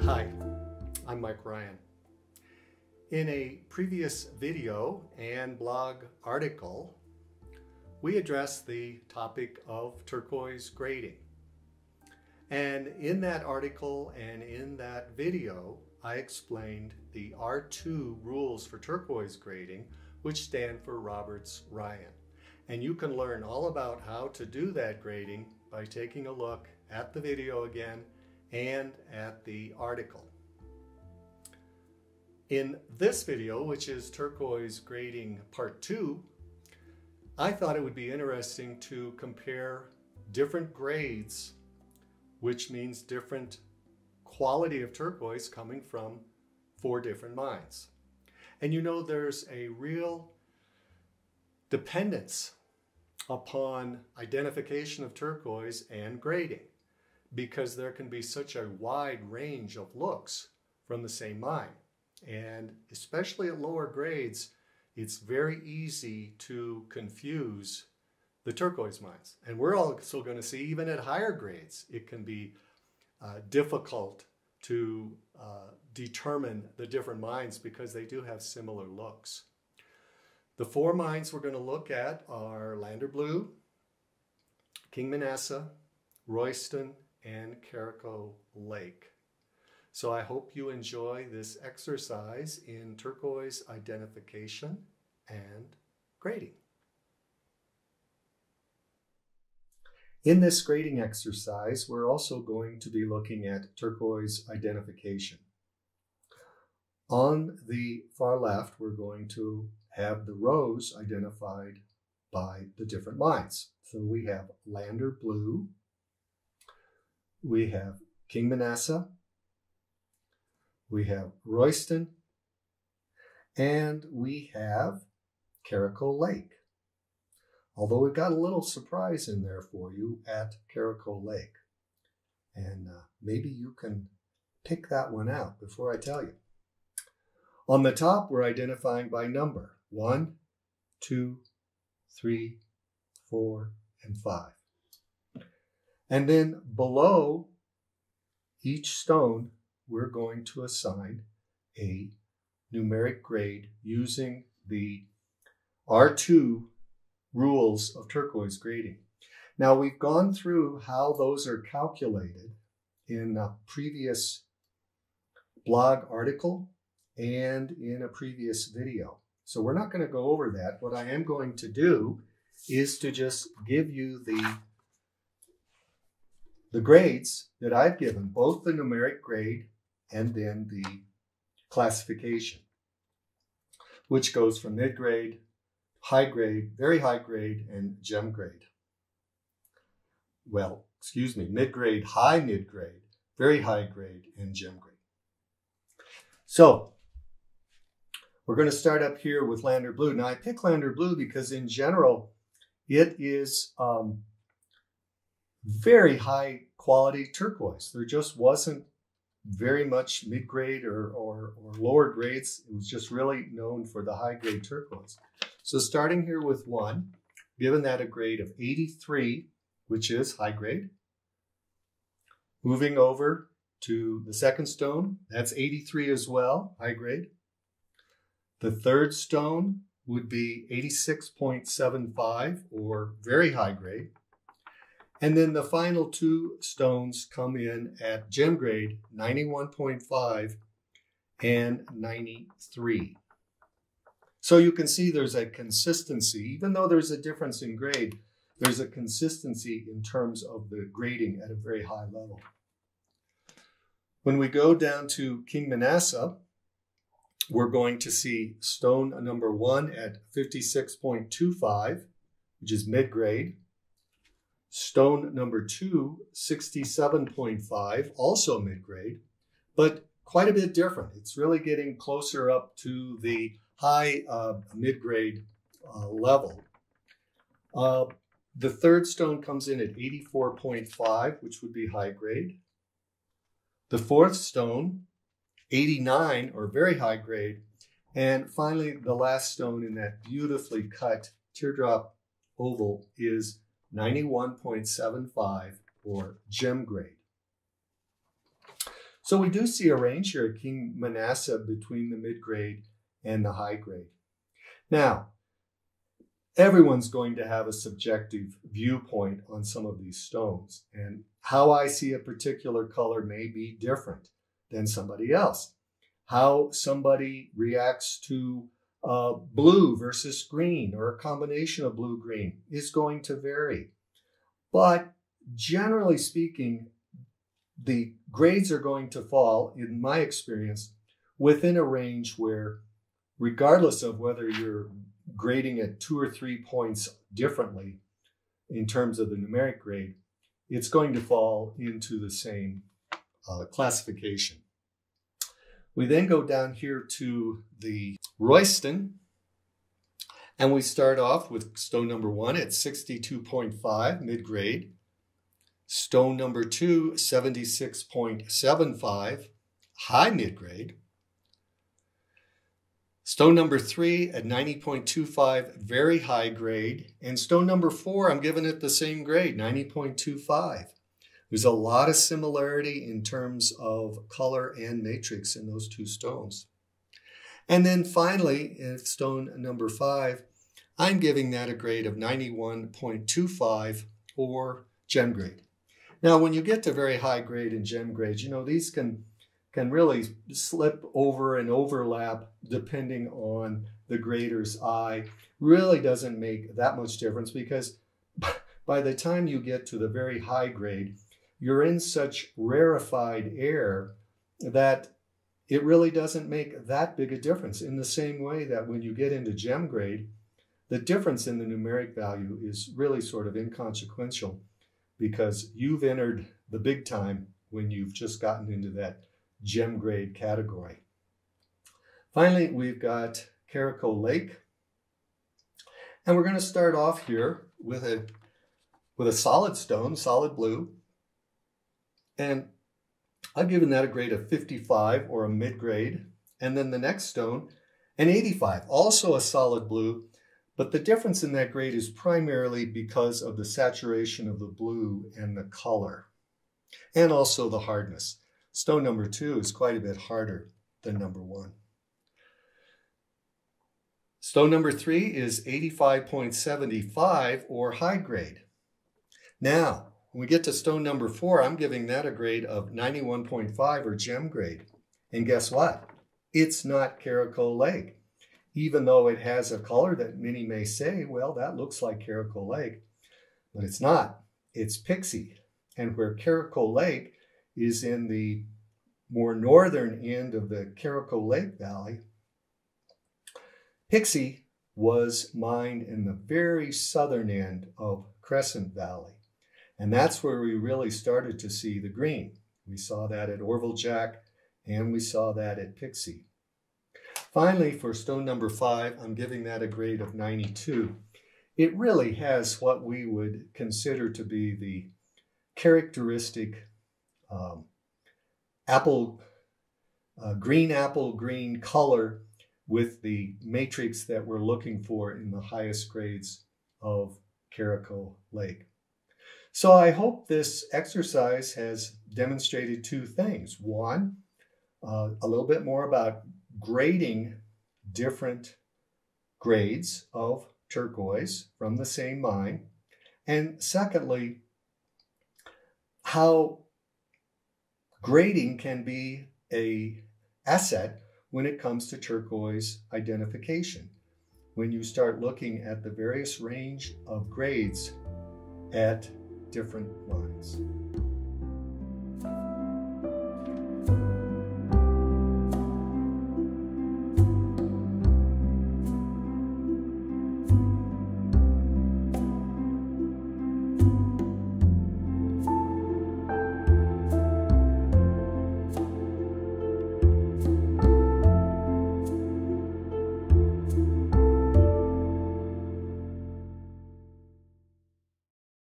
Hi, I'm Mike Ryan. In a previous video and blog article, we addressed the topic of turquoise grading. And in that article and in that video, I explained the R2 rules for turquoise grading, which stand for Roberts-Ryan. And you can learn all about how to do that grading by taking a look at the video again and at the article. In this video, which is Turquoise Grading Part 2, I thought it would be interesting to compare different grades, which means different quality of turquoise coming from 4 different mines. And you know, there's a real dependence upon identification of turquoise and grading, because there can be such a wide range of looks from the same mine. And especially at lower grades, it's very easy to confuse the turquoise mines. And we're also going to see, even at higher grades, it can be difficult to determine the different mines because they do have similar looks. The 4 mines we're going to look at are Lander Blue, King Manasseh, Royston, and Carico Lake. So I hope you enjoy this exercise in turquoise identification and grading. In this grading exercise, we're also going to be looking at turquoise identification. On the far left, we're going to have the rows identified by the different mines. So we have Lander Blue, we have King Manasseh, we have Royston, and we have Carico Lake. Although we've got a little surprise in there for you at Carico Lake. And maybe you can pick that one out before I tell you. On the top, we're identifying by number: 1, 2, 3, 4, and 5. And then below each stone, we're going to assign a numeric grade using the R2 rules of turquoise grading. Now, we've gone through how those are calculated in a previous blog article and in a previous video. So we're not going to go over that. What I am going to do is to just give you the grades that I've given, both the numeric grade and then the classification, which goes from mid-grade, high grade, very high grade, and gem grade. Well, excuse me, mid-grade, high mid-grade, very high grade, and gem grade. So we're going to start up here with Lander Blue. Now, I pick Lander Blue because in general, it is very high quality turquoise. There just wasn't very much mid-grade or lower grades. It was just really known for the high grade turquoise. So starting here with 1, given that a grade of 83, which is high grade. Moving over to the second stone, that's 83 as well, high grade. The third stone would be 86.75 or very high grade. And then the final 2 stones come in at gem grade, 91.5 and 93. So you can see there's a consistency. Even though there's a difference in grade, there's a consistency in terms of the grading at a very high level. When we go down to King Manasseh, we're going to see stone number 1 at 56.25, which is mid-grade. Stone number 2, 67.5, also mid-grade, but quite a bit different. It's really getting closer up to the high mid-grade level. The third stone comes in at 84.5, which would be high grade. The fourth stone, 89, or very high grade. And finally, the last stone in that beautifully cut teardrop oval is 91.75 or gem grade. So we do see a range here at King Manasseh between the mid-grade and the high grade. Now, everyone's going to have a subjective viewpoint on some of these stones, and how I see a particular color may be different than somebody else. How somebody reacts to blue versus green, or a combination of blue-green, is going to vary. But generally speaking, the grades are going to fall, in my experience, within a range where, regardless of whether you're grading at 2 or 3 points differently in terms of the numeric grade, it's going to fall into the same classification. We then go down here to the Royston, and we start off with stone number 1 at 62.5 mid-grade. Stone number 2, 76.75, high mid-grade. Stone number 3 at 90.25, very high grade. And stone number 4, I'm giving it the same grade, 90.25. There's a lot of similarity in terms of color and matrix in those two stones. And then finally, in stone number 5, I'm giving that a grade of 91.25 or gem grade. Now, when you get to very high grade and gem grades, you know, these can really slip over and overlap depending on the grader's eye. Really doesn't make that much difference, because by the time you get to the very high grade, you're in such rarefied air that it really doesn't make that big a difference. In the same way that when you get into gem grade, the difference in the numeric value is really sort of inconsequential, because you've entered the big time when you've just gotten into that gem grade category. Finally, we've got Carico Lake. And we're going to start off here with a solid stone, solid blue. And I've given that a grade of 55 or a mid-grade. And then the next stone, an 85, also a solid blue. But the difference in that grade is primarily because of the saturation of the blue and the color, and also the hardness. Stone number 2 is quite a bit harder than number 1. Stone number 3 is 85.75 or high grade. Now, when we get to stone number 4, I'm giving that a grade of 91.5 or gem grade. And guess what? It's not Carico Lake. Even though it has a color that many may say, well, that looks like Carico Lake, but it's not. It's Pixie. And where Carico Lake is in the more northern end of the Carico Lake Valley, Pixie was mined in the very southern end of Crescent Valley. And that's where we really started to see the green. We saw that at Orville Jack, and we saw that at Pixie. Finally, for stone number 5, I'm giving that a grade of 92. It really has what we would consider to be the characteristic green color with the matrix that we're looking for in the highest grades of Carico Lake. So I hope this exercise has demonstrated 2 things. One, a little bit more about grading different grades of turquoise from the same mine. And secondly, how grading can be an asset when it comes to turquoise identification, when you start looking at the various range of grades at different mines.